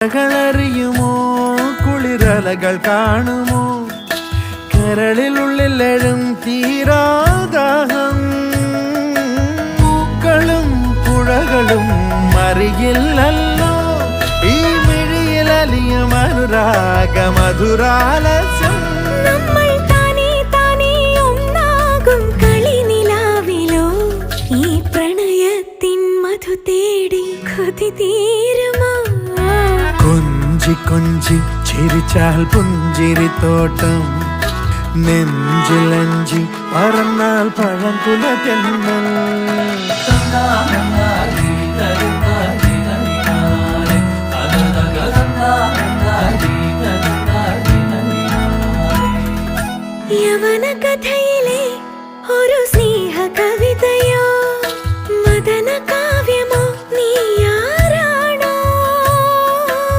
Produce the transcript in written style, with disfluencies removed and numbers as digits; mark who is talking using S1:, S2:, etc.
S1: കളറിയുമോ കുളിരലകൾ കാണുമോ കരളിലുള്ളിലെഴും തീരാദാഹം പൂക്കളും പുഴകളും മറിയില്ലല്ലോ ഈ മിഴിയിലലിയും അനുരാഗ മധുരാലസ്യം കൊഞ്ചി കൊഞ്ചി ചിരിച്ചാൽ പുഞ്ചിരിത്തോട്ടം നെഞ്ചിലഞ്ചി പറന്നാൽ പഴംകുല തെന്നൽ
S2: യവന കഥ